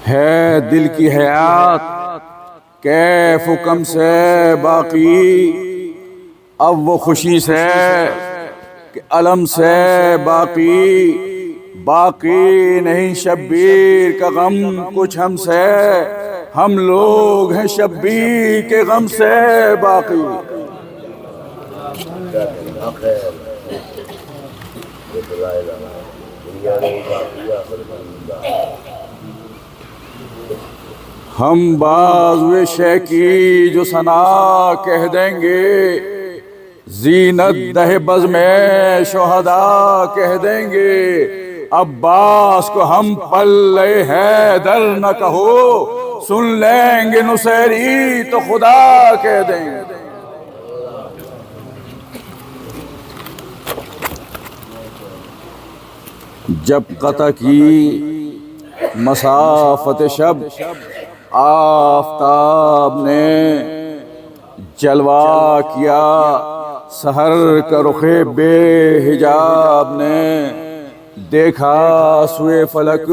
ہے دل کی حیات کیف و کم سے باقی، اب وہ خوشی سے کہ علم سے باقی، باقی نہیں شبیر کا غم کچھ ہم سے، ہم لوگ ہیں شبیر کے غم سے باقی۔ ہم بازوئے شے کی جو ثنا کہہ دیں گے، زینت دہ بز میں شہداء کہہ دیں گے، عباس کو ہم پلے حیدر نہ کہو، سن لیں گے نصیری تو خدا کہہ دیں گے۔ جب قطع کی مسافت شب، آفتاب نے جلوہ کیا، سحر کا رخ بے حجاب نے دیکھا سوئے فلک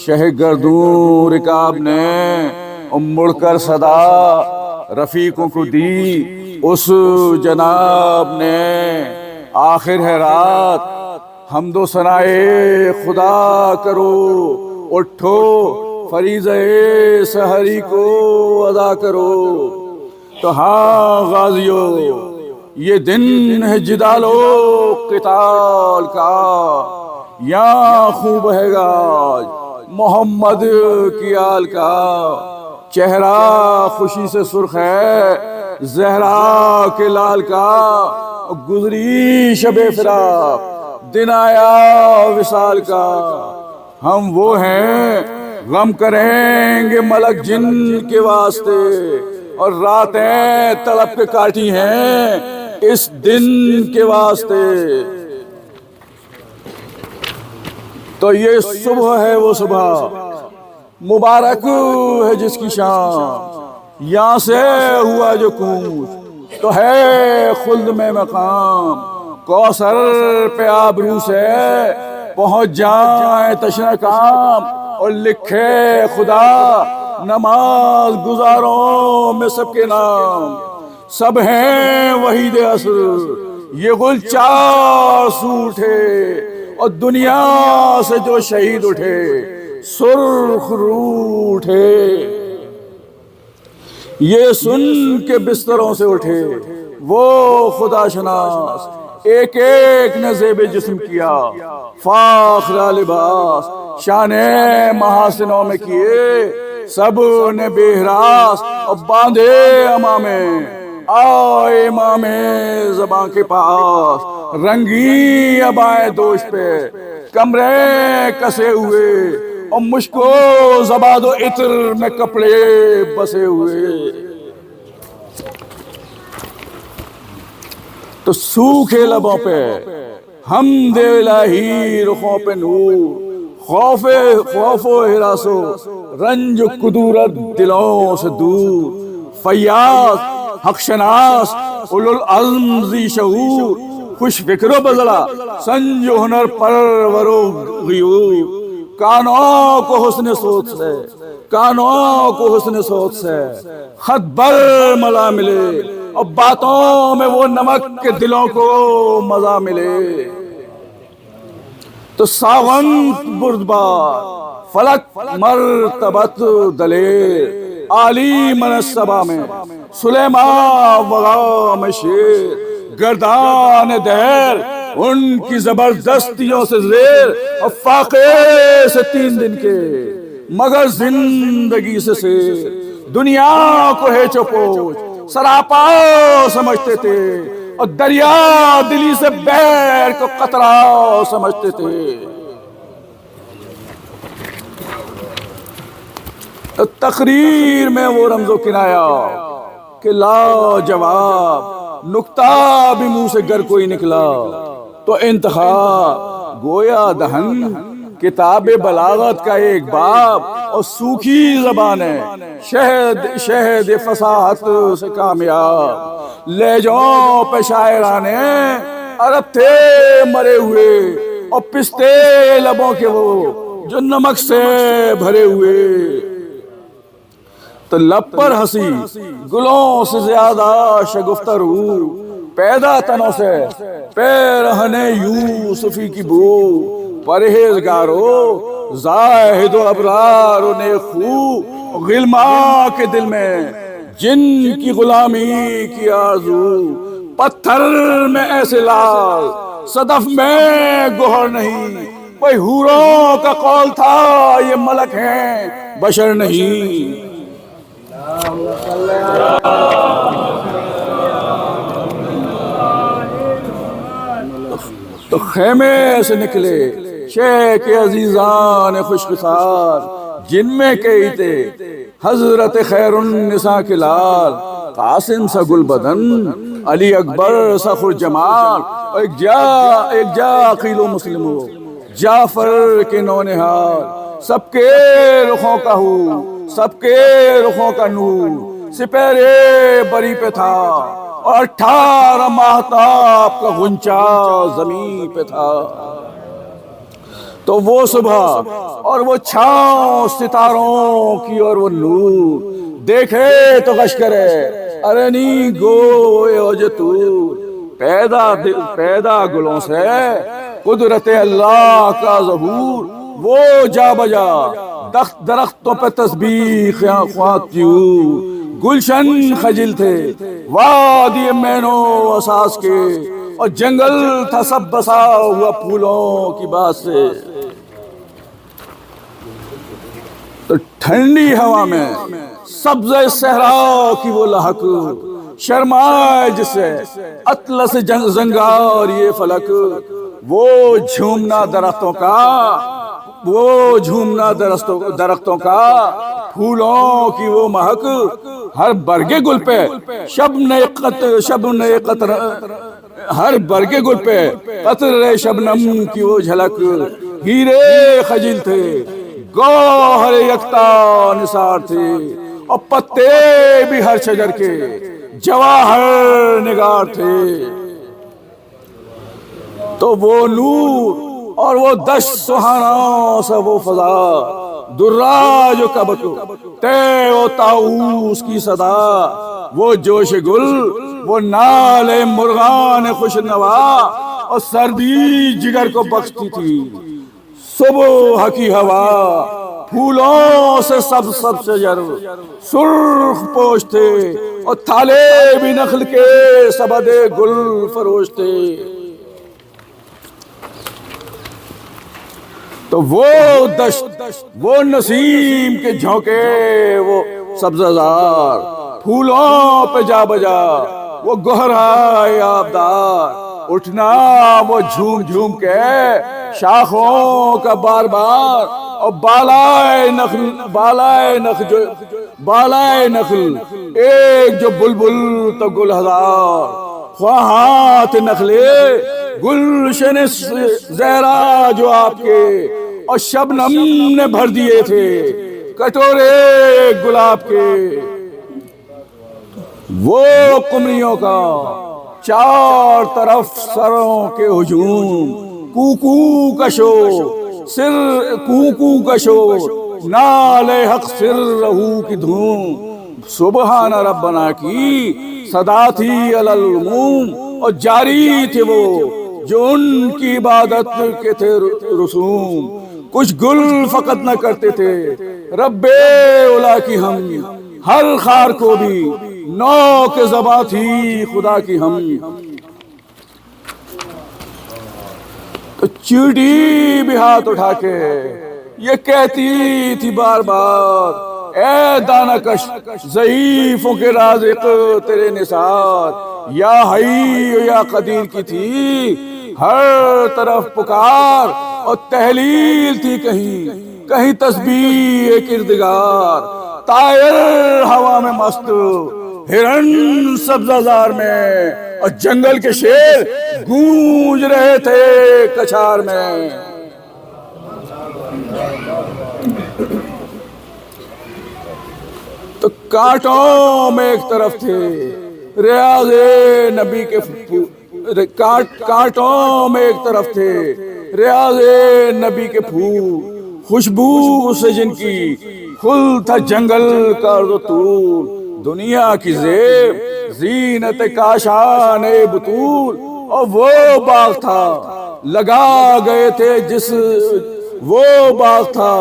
شہ گردوں رکاب نے، مڑ کر صدا رفیقوں کو دی اس جناب نے، آخر ہے رات حمد و ثنائے خدا کرو، اٹھو فریضہ سحری کو ادا کرو۔ تو ہاں غازیو یہ دن ہے جدال و قتال کا، یہاں خوب ہے گا محمد کی آل کا، چہرہ خوشی سے سرخ ہے زہرا کے لال کا، گزری شب فراق دن آیا وصال کا، ہم وہ ہیں غم کریں گے ملک جن کے واسطے، اور راتیں تڑپ کے کاٹی ہیں اس دن کے واسطے۔ تو یہ صبح ہے وہ صبح مبارک ہے جس کی شام، یہاں سے ہوا جو کوچ تو ہے خلد میں مقام، کوثر پہ آبرو سے پہنچ جائیں تشنہ کام، اور لکھے خدا نماز گزاروں میں سب کے نام، سب ہیں وحید عصر یہ گل چار سو اٹھے، اور دنیا سے جو شہید اٹھے سرخ رو اٹھے، یہ سن کے بستروں سے اٹھے وہ خدا شناس، ایک ایک نے زیب جسم کیا فاخرہ لباس، شان محاسنوں میں کیے سب نے بے ہراس، اور باندھے امامے آئے امام زباں کے پاس، رنگی ابائیں دوش پہ کمرے کسے ہوئے، اور مشکو زباد و عطر میں کپڑے بسے ہوئے۔ تو سوکھے لبوں پہ حمد الہی، رخوں پہ نور، خوف و ہراسو رنج و کدورت دلوں سے دور، فیاض حق شناس اولو العزم ذی شعور، خوش فکر و بزلہ سنج و ہنر پرور و غیور، کانوں کو حسن صوت سے، کانوں کو حسن صوت سے خط بر ملا ملے، اور باتوں میں وہ نمک کے دلوں کو مزہ ملے۔ تو ساونت بردبار فلک مرتبت دلیر، عالی منصبہ میں سلیمان وغا میں شیر، گردان دہر ان کی زبردستیوں سے زیر، اور فاقے سے 3 دن کے مگر زندگی سے سیر، دنیا کو ہے چپوچ سراپا سمجھتے تھے، اور دریا دلی سے بحر کو قطرہ سمجھتے تھے۔ تقریر میں وہ رمز و کنایا کہ لا جواب، نکتہ بھی منہ سے گر کوئی نکلا تو انتہا، گویا دہن کتاب بلاغت کا ایک باب اور سوکھی زبان ہے، شہد فصاحت سے کامیاب، لہجوں پہ شاعرانے عرب تھے مرے ہوئے، اور پستے لبوں کے وہ جو نمک سے بھرے ہوئے۔ تو لب پر ہنسی گلوں سے زیادہ شگفتر ہوں، پیدا تنوں سے پیرہن یوسفی کی بو، پرہیزگارو زاہد و ابرار و نیک خو، غلما کے دل میں جن کی غلامی کی آرزو، پتھر میں ایسے لال صدف میں گوہر نہیں، کوئی حوروں کا قول تھا یہ ملک ہیں بشر نہیں۔ تو خیمے سے نکلے شیخ عزیزان خوش خصال، جن میں کئی تھے حضرت خیر النساء کے لال، قاسم سا گل بدن، علی اکبر سا خور جمال، ایک جا عقیل و مسلم ہو جعفر کے نونہال، سب کے رخوں کا ہو سب کے رخوں کا نور سپہرے بری پہ تھا، اور 18 ماہتاب کا غنچہ زمین پہ تھا۔ تو وہ صبح اور وہ چھاؤں ستاروں کی اور وہ نور، دیکھے تو غش کرے ارنی گوئے اوجتور، پیدا گلوں سے قدرت اللہ کا ظہور، وہ جا بجا درختوں پہ تسبیح خواہ کیوں، گلشن خجل تھے وادی مینو اساس کے، اور جنگل تھا سب بسا ہوا پھولوں کی بات سے۔ تو ٹھنڈی ہوا میں سبز صحرا کی وہ لہک، شرمائے جسے اطلس زنگار یہ فلک، وہ جھومنا درختوں کا پھولوں کی وہ مہک، ہر برگے گل پہ ہر برگے گل پہ قطرے شبنم کی وہ جھلک، ہیرے خجل تھے گوہر یکتا نثار تھے، اور پتے بھی ہر شجر کے جواہر نگار تھے۔ تو وہ نور اور وہ دشت سہانا سا وہ فضا، دراج و کبک تے و طاؤس کی صدا، وہ جوش گل وہ نالے مرغان خوش نوا، اور سردی جگر کو بخشتی تھی صبح کی ہوا، پھولوں سے سب شجر سرخ پوش تھے، اور تھالے بھی نخل کے سبد گل فروش تھے۔ تو وہ دشت وہ نسیم کے جھونکے وہ سبززار، پھولوں پہ جا بجا وہ گہرائے آبدار، اٹھنا وہ جھوم جھوم کے شاخوں کا بار بار، اور بالائے نخل ایک جو بلبل تو گل ہزار، خواہات نخلے گلشن زہرا جو آپ کے، اور شبنم نے بھر دیے تھے کٹورے گلاب کے۔ وہ قمریوں کا چار طرف سروں کے ہجوم، کوکو کشو نالے حق سر رہو کی دھوم، سبحان ربنا کی صدا تھی علی العموم، اور جاری تھے وہ جو ان کی عبادت کے تھے رسوم، کچھ گل فقط نہ کرتے تھے رب اولا کی ہم، ہر خار کو بھی نو کے زباں تھی خدا کی ہم۔ تو چیٹی بھی ہاتھ اٹھا کے یہ کہتی تھی بار بار، اے دانہ کش ضعیفوں کے رازق تیرے نثار، یا حی یا قدیر کی تھی ہر طرف پکار، اور تحلیل تھی کہیں تسبیح کردگار، طائر ہوا میں مست، ہرن سبززار میں، اور جنگل کے شیر گونج رہے تھے کچھار میں۔ تو کانٹوں میں ایک طرف تھے ریاض نبی کے کانٹوں میں ایک طرف تھے ریاض نبی کے پھول، خوشبو سے جن کی کھل تھا جنگل کا عرض و طول، دنیا کی زیب زینت کاشان بطول، اور وہ باغ تھا لگا گئے تھے وہ باغ تھا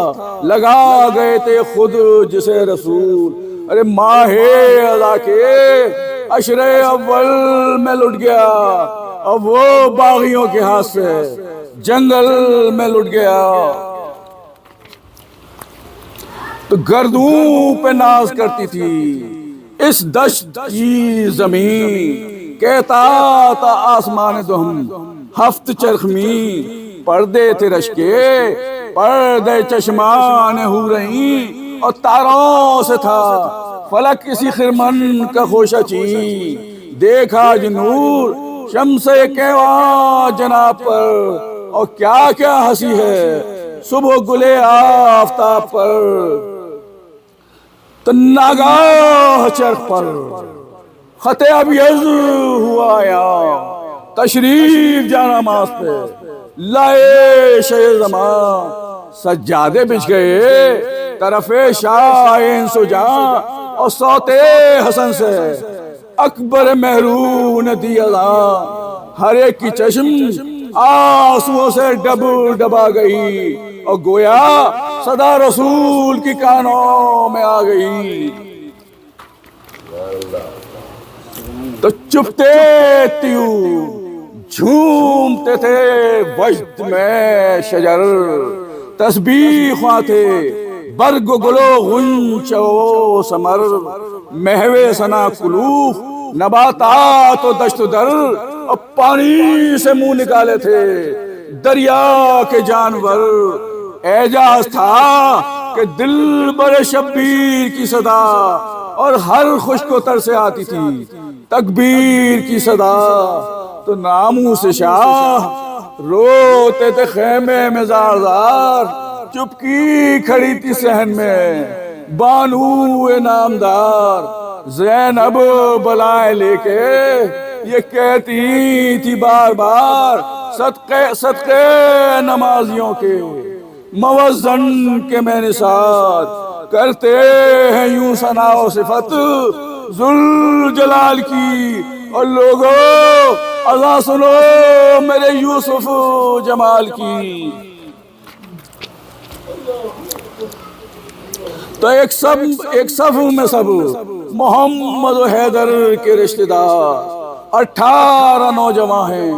لگا گئے تھے خود جسے رسول۔ ارے ماہ اذا کے عشر اول میں لٹ گیا، اور وہ باغیوں کے ہاتھ سے جنگل میں لٹ گیا۔ تو گردوں پہ ناز کرتی تھی اس دشت کی زمین، کہتا تھا آسمان دہم ہفت چرخمی، پردے تھے رشکے پردے چشمان ہو رہی، اور تاروں سے تھا فلک کسی خرمن کا خوشہ چین، دیکھا جنور شمس کیواں جناب پر، اور کیا کیا ہنسی ہے صبح گلے آفتاب پر۔ تو ناگاہ چرخ پر خط ابیض ہوا آیا، تشریف جانا ماس پہ لائے شہ زمان، سجادے بچھ گئے طرف شاہ سجاں، اور صوتے حسن سے اکبر محرون دی اذان، ہر ایک کی چشم آنسوؤں سے ڈب ڈبا گئی، اور گویا صدا رسول کی کانوں میں آ گئی۔ تو چپتے تیوں جھومتے تھے وجد میں شجر، تسبیح خواں تھے برگ و گلو غنچ و ثمر، محو ثنا کلوخ نباتات و دشت و در، اور پانی سے منہ نکالے تھے دریا کے جانور۔ اعجاز تھا کہ دل بر شبیر کی صدا، اور ہر خشک و تر سے آتی تھی تکبیر کی صدا۔ تو ناموس شاہ روتے تھے خیمے میں زار زار، چپکی کھڑی تھی صحن میں بانو نامدار، زینب بلائے لے کے یہ کہتی تھی بار بار، صدقے نمازیوں کے موزن کے میں نثار، کرتے ہیں یوں ثنا و صفت ذوالجلال کی، اور لوگو اذان سنو میرے یوسف جمال کی۔ تو ایک صف میں سب محمد و حیدر کے رشتہ دار، 18 نوجوان ہیں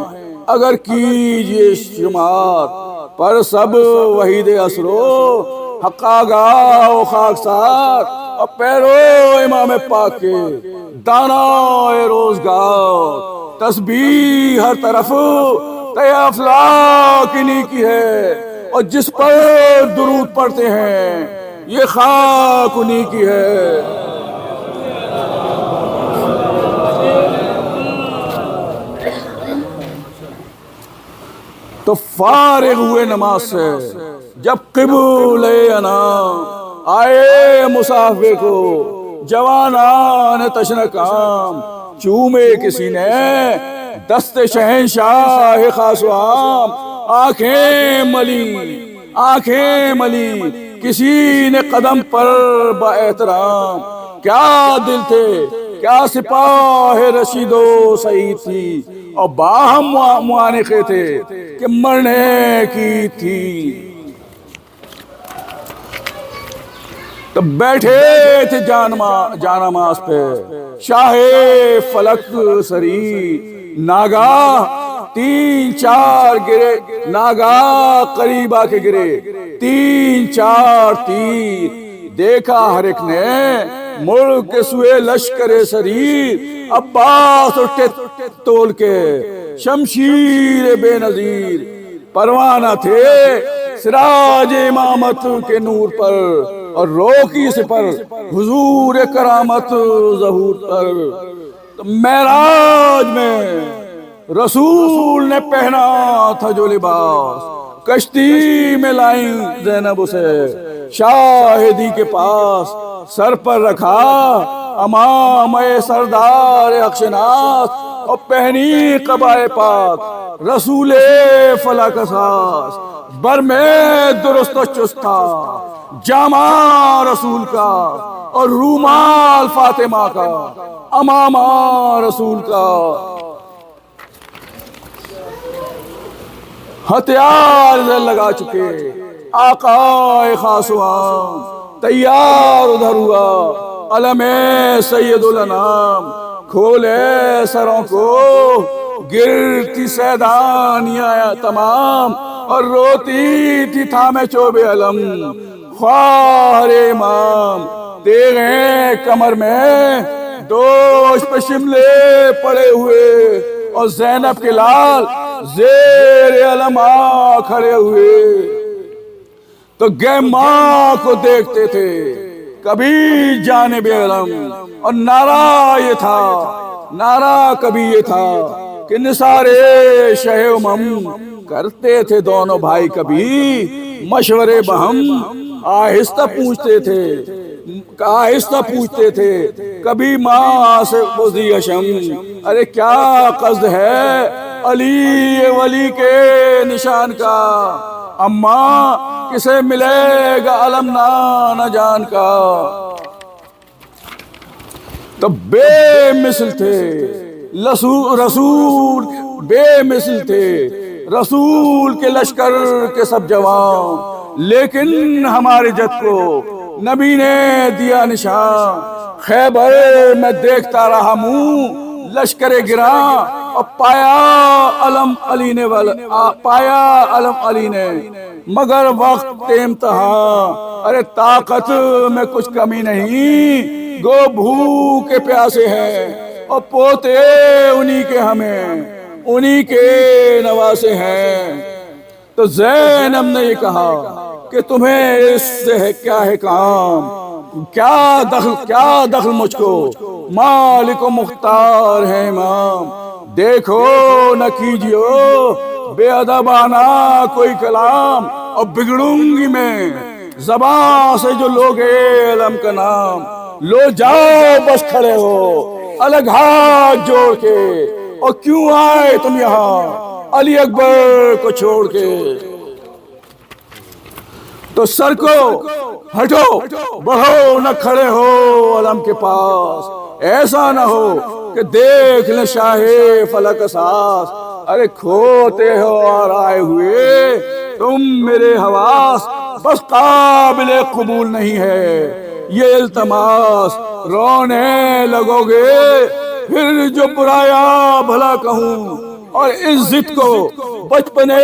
اگر کیجئے شمار، پر سب وحید اسرو حق آگاہ و خاکسار، اور پیرو امام پاک کے دانا روزگار، تسبیح ہر طرف تے افلاک انہی کی ہے، اور جس پر درود پڑھتے ہیں یہ خاک انہی کی ہے۔ تو فارغ ہوئے نماز سے جب قبلہ انام، آئے مسافر کو جوانان تشنہ کام، چومے کسی نے دست شہنشاہ خاص و عام، آنکھیں ملی کسی نے قدم پر با احترام، کیا دل تھے کیا سپاہ رشید و سعید تھی، اور باہم معانقے تھے کہ مرنے کی تھی۔ تو بیٹھے تھے جانماز پہ شاہ فلک سری، ناگاہ 3-4 گرے، ناگاہ قریب آ کے گرے 3-4 تیر، دیکھا ہر ایک نے ملک کے سوئے لشکر سریر، عباس اٹھے تول کے شمشیر بے نظیر، پروانہ تھے سراج امامت کے نور پر، اور روکی سے پر حضور کرامت ظہور پر۔ تو معراج میں رسول نے پہنا تھا جو لباس، کشتی میں لائیں زینب اسے شاہدی کے پاس، سر پر رکھا امام سردار اکشناس اور پہنی قبائے پاک رسول فلک ساس بر میں درست و چست تھا جامع رسول کا اور رومال فاطمہ کا امامہ رسول کا ہتھیار لگا چکے آقا خاص عام تیار ادھر ہوا علم سید الانام کھولے سروں کو گرتی سیدانیاں تمام اور روتی تھی تھامے چوبے علم خواہر امام تیرے کمر میں دوش پہ شملے پڑے ہوئے اور زینب کے لال زیر علم آ کھڑے ہوئے تو گئے ماں کو دیکھتے تھے کبھی جانب علم اور نعرہ یہ تھا نعرہ کبھی یہ تھا کہ نثارِ شہ امم کرتے تھے دونوں بھائی کبھی مشورے بہم آہستہ پوچھتے تھے کبھی ماں سے بزی اشم ارے کیا قصد ہے علی ولی کے نشان کا اماں کسے ملے گا علم نہ جان کا تو بے مثل تھے رسول بے مثل تھے رسول کے لشکر کے سب جوان لیکن ہمارے جد کو نبی نے دیا نشان خیبر میں دیکھتا رہا منہ لشکر گراں اور پایا علم علی نے مگر وقت امتحان ارے طاقت میں کچھ کمی نہیں گو بھوکے پیاسے ہیں اور پوتے انہی کے ہمیں انہی کے نواسے ہیں تو زینب نے یہ کہا کہ تمہیں اس سے کیا ہے کام کیا دخل مجھ کو مالک و مختار ہے امام دیکھو نہ کیجیو بے ادبانہ کوئی کلام اور بگڑوں گی میں زبان سے جو لوگ علم کا نام لو جاؤ بس کھڑے ہو الگ ہاتھ جوڑ کے اور کیوں آئے تم یہاں علی اکبر کو چھوڑ کے تو سر کو ہٹو بڑھو نہ کھڑے ہو علم کے پاس ایسا نہ ہو کہ دیکھ لیں شاہ فلک ساس ارے کھوتے ہو اور آئے ہوئے تم میرے حواس بس قابل قبول نہیں ہے یہ التماس رونے لگو گے پھر جو برایا بھلا کہوں اور اس ضد کو بچپنے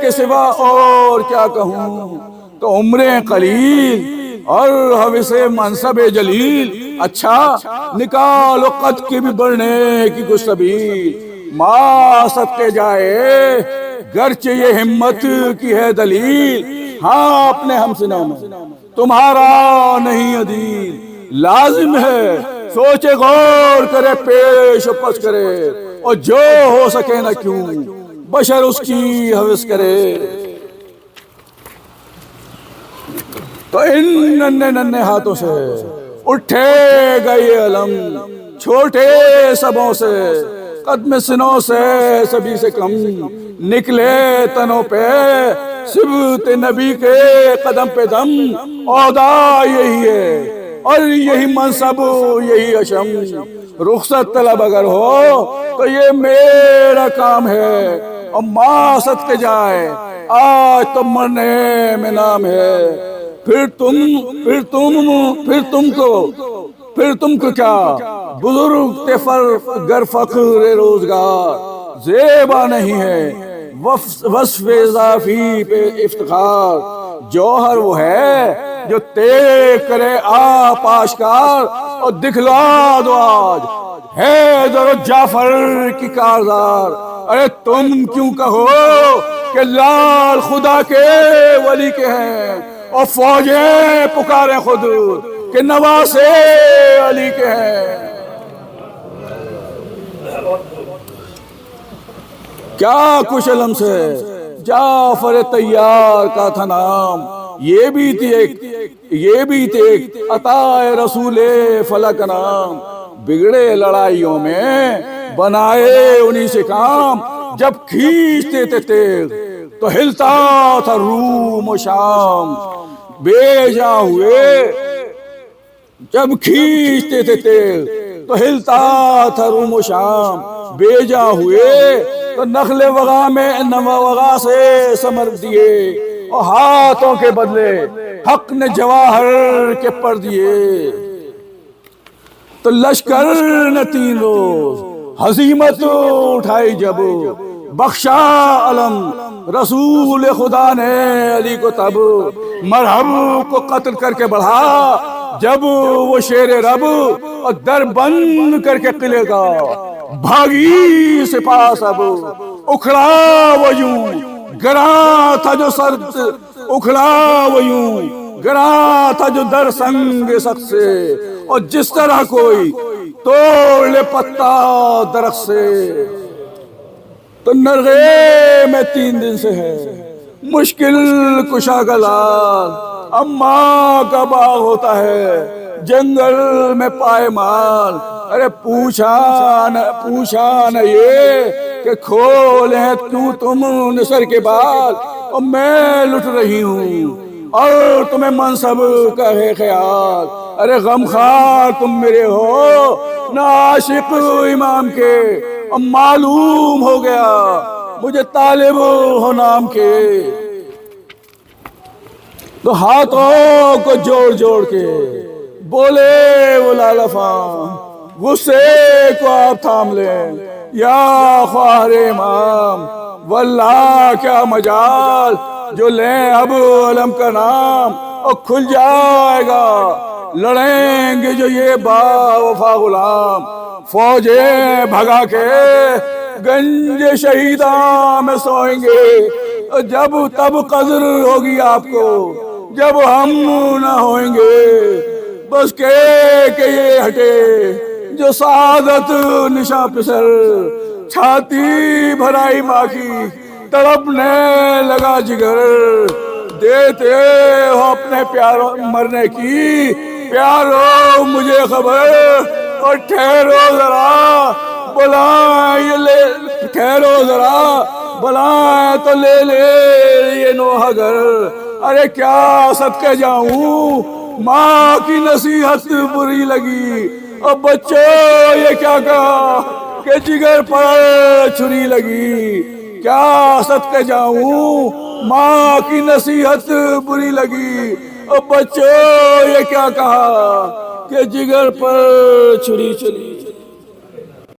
کے سوا اور کیا کہوں تو عمریں قلیل اور حوث منصب جلیل اچھا نکالو قد کی بھی بڑھنے کی کچھ سبیل ماں صدقے جائے گرچہ یہ ہمت کی ہے دلیل ہاں اپنے ہمسنوں میں تمہارا نہیں عدیل لازم ہے سوچے غور کرے پیش و پس کرے اور جو ہو سکے نہ کیوں بشر اس کی حوث کرے تو ان ننھے ہاتھوں سے اٹھے گئے علم چھوٹے سبوں سے قدم سنوں سے سبھی سے کم نکلے تنوں پہ سبت نبی کے قدم پہ دم عہدہ یہی ہے اور یہی منصب یہی اشم رخصت طلب اگر ہو تو یہ میرا کام ہے اور ماں صدقے جائے آج تو مرنے میں نام ہے پھر تم کو کیا بزرگ گر فخر روزگار زیبا نہیں ہے وصف اضافی پہ افتخار جوہر وہ ہے جو تیغ کرے آپ آشکار اور دکھلا دو آج حیدر و جعفر کی کارزار ارے تم کیوں کہو کہ لال خدا کے ولی کے ہیں اور فوجیں پکارے خود کہ نواسے علی کے ہیں کیا کچھ علم سے جعفر طیار کا تھا نام یہ بھی تھی ایک یہ بھی تھے عطا رسول فلک نام، بگڑے لڑائیوں میں بنائے انہی سے کام، جب کھینچتے تھے تیغ تو ہلتا تھا روم و شام، بے جا ہوئے جب کھینچتے تھے تیغ تو ہلتا تھا روم و شام، بے جا ہوئے تو نخل وغا میں نوا وغا سے ثمر دیے، اور ہاتھوں کے بدلے حق نے جواہر کے پر دیے۔ تو لشکر نے 3 روز ہزیمت اٹھائی جب، بخشا علم رسول خدا نے علی کو تب، مرحب کو قتل کر کے بڑھا جب وہ شیر رب، اور در بند کر کے قلعے کا بھاگی سپاہ سب، اکھڑا وہ یوں گراں تھا جو سرد، اکھڑا وہ یوں گراں تھا جو در سنگ سخت سے، اور جس طرح کوئی توڑ لے پتا درخت سے۔ تو نرغے میں 3 دن سے ہے مشکل کشا کا لال، اماں کا باغ ہوتا ہے جنگل میں پائے مال، ارے پوچھا نہ یہ کہ کھولے ہیں کیوں تم نے سر کے بال، اور میں لٹ رہی ہوں اور تمہیں منصب کا ہے خیال، ارے غم خار تم میرے ہو نہ عاشق امام کے، اور معلوم ہو گیا مجھے طالب ہو نام کے۔ تو ہاتھوں کو جوڑ جوڑ کے بولے وہ لال فام، غصے کو آپ تھام لیں یا خواہر امام، واللہ کیا مجال جو لیں اب علم کا نام، اور کھل جائے گا لڑیں گے جو یہ با وفا غلام، فوجیں بھگا کے گنج شہیداں میں سوئیں گے، جب تب قدر ہوگی آپ کو جب ہم نہ ہوئیں گے، بس کہ یہ ہٹے جو سعادت نشاں پسر، چھاتی بھرائی ماں کی تڑپنے لگا جگر، دیتے ہو اپنے پیاروں مرنے کی پیارو مجھے خبر، اور ٹھہرو ذرا بلائیں ٹھہرو ذرا بلائیں تو لے یہ نوحہ گر، ارے کیا صدقے جاؤں ماں کی نصیحت بری لگی، اور بچوں یہ کیا کہا کہ جگر پر چھری لگی، کیا صدقے جاؤں ماں کی نصیحت بری لگی، اور بچوں یہ کیا کہا کہ جگر پر چھری چلی۔